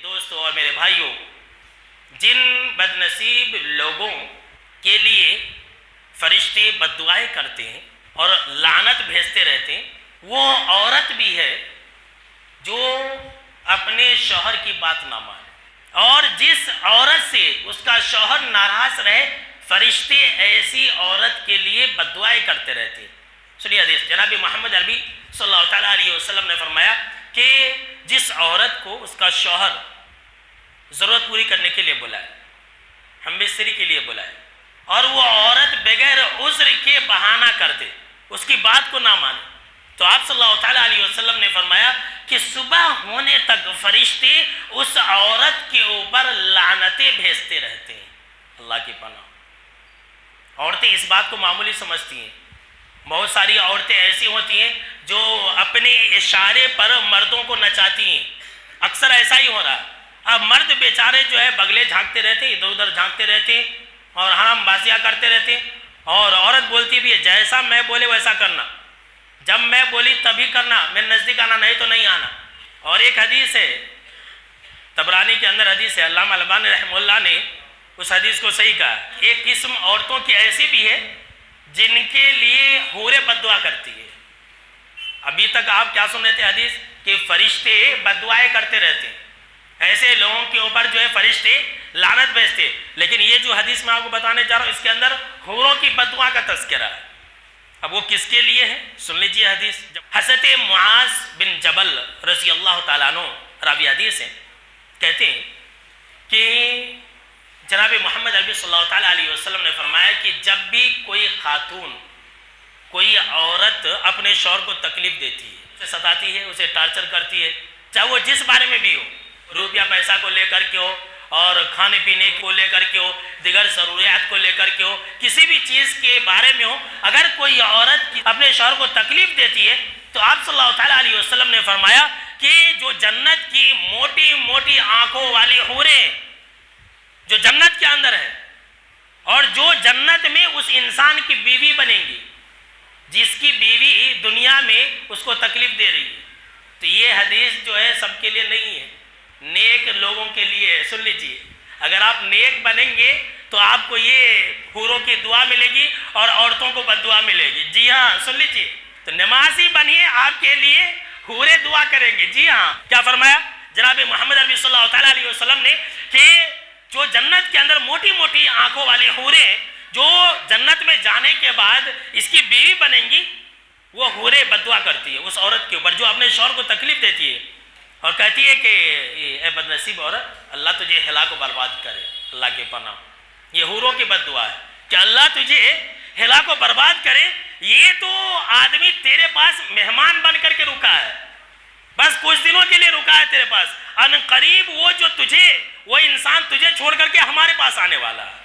دوستوں اور میرے بھائیوں، جن بد نصیب لوگوں کے لیے فرشتے بد دعائیں کرتے ہیں اور لعنت بھیجتے رہتے ہیں، وہ عورت بھی ہے جو اپنے شوہر کی بات نہ مانے، اور جس عورت سے اس کا شوہر ناراض رہے، فرشتے ایسی عورت کے لیے بد دعائیں کرتے رہتے ہیں۔ سنیے حدیث، جناب محمد عربی صلی اللہ تعالیٰ علیہ وسلم نے فرمایا کہ جس عورت کو اس کا شوہر ضرورت پوری کرنے کے لیے بلائے، ہم بستری کے لیے بلائے، اور وہ عورت بغیر عذر کے بہانہ کر دے، اس کی بات کو نہ مانے، تو آپ صلی اللہ تعالیٰ علیہ وسلم نے فرمایا کہ صبح ہونے تک فرشتے اس عورت کے اوپر لعنتیں بھیجتے رہتے ہیں۔ اللہ کی پناہ۔ عورتیں اس بات کو معمولی سمجھتی ہیں۔ بہت ساری عورتیں ایسی ہوتی ہیں جو اپنے اشارے پر مردوں کو نچاتی ہیں۔ اکثر ایسا ہی ہو رہا ہے۔ اب مرد بیچارے جو ہے بغلے جھانکتے رہتے ہیں، ادھر ادھر جھانکتے رہتے ہیں اور حرام بازیاں کرتے رہتے ہیں، اور عورت بولتی بھی ہے جیسا میں بولے ویسا کرنا، جب میں بولی تبھی کرنا، میرے نزدیک آنا، نہیں تو نہیں آنا۔ اور ایک حدیث ہے طبرانی کے اندر، حدیث ہے، علامہ البانی رحمہ اللہ نے اس حدیث کو صحیح کہا۔ ایک قسم عورتوں کی ایسی بھی ہے جن کے لیے حوریں بد دعا کرتی ہے۔ ابھی تک آپ کیا سن رہے تھے حدیث کہ فرشتے بد دعائیں کرتے رہتے ہیں، ایسے لوگوں کے اوپر جو ہے فرشتے لعنت بھیجتے، لیکن یہ جو حدیث میں آپ کو بتانے جا رہا ہوں اس کے اندر حوروں کی بد دعا کا تذکرہ ہے۔ اب وہ کس کے لیے ہے؟ سن لیجئے حدیث۔ حضرت معاذ بن جبل رضی اللہ تعالیٰ عنہ راوی حدیث ہیں، کہتے ہیں کہ جناب محمد عربی صلی اللہ تعالیٰ علیہ وسلم نے فرمایا کہ جب بھی کوئی خاتون، کوئی عورت اپنے شوہر کو تکلیف دیتی ہے، اسے ستاتی ہے، اسے ٹارچر کرتی ہے، چاہے وہ جس بارے میں بھی ہو، روپیہ پیسہ کو لے کر کے ہو، اور کھانے پینے کو لے کر کے ہو، دیگر ضروریات کو لے کر کے ہو، کسی بھی چیز کے بارے میں ہو، اگر کوئی عورت اپنے شوہر کو تکلیف دیتی ہے تو آپ صلی اللہ تعالیٰ علیہ وسلم نے فرمایا کہ جو جنت کی موٹی موٹی آنکھوں والی حوریں جو جنت کے اندر ہے، اور جو جنت میں اس انسان کی بیوی بنیں گی جس کی بیوی دنیا میں اس کو تکلیف دے رہی ہے، تو یہ حدیث جو ہے سب کے لیے نہیں ہے، نیک لوگوں کے لیے ہے۔ سن لیجیے، اگر آپ نیک بنیں گے تو آپ کو یہ حوروں کی دعا ملے گی اور عورتوں کو بد دعا ملے گی۔ جی ہاں، سن لیجیے، تو نمازی بنیے، آپ کے لیے حوریں دعا کریں گے۔ جی ہاں، کیا فرمایا جناب محمد عربی صلی اللہ تعالیٰ علیہ وسلم نے کہ جو جنت کے اندر موٹی موٹی آنکھوں والی حوریں جو جنت میں جانے کے بعد اس کی بیوی بنیں گی، وہ حوریں بد دعا کرتی ہے اس عورت کے اوپر جو اپنے شوہر کو تکلیف دیتی ہے، اور کہتی ہے کہ اے بد نصیب عورت، اللہ تجھے ہلاک و برباد کرے۔ اللہ کے پناہ۔ یہ حوروں کی بد دعا ہے کہ اللہ تجھے ہلاک و برباد کرے۔ یہ تو آدمی تیرے پاس مہمان بن کر کے رکا ہے، بس کچھ دنوں کے لیے رکا ہے تیرے پاس، ان قریب وہ جو تجھے، وہ انسان تجھے چھوڑ کر کے ہمارے پاس آنے والا ہے۔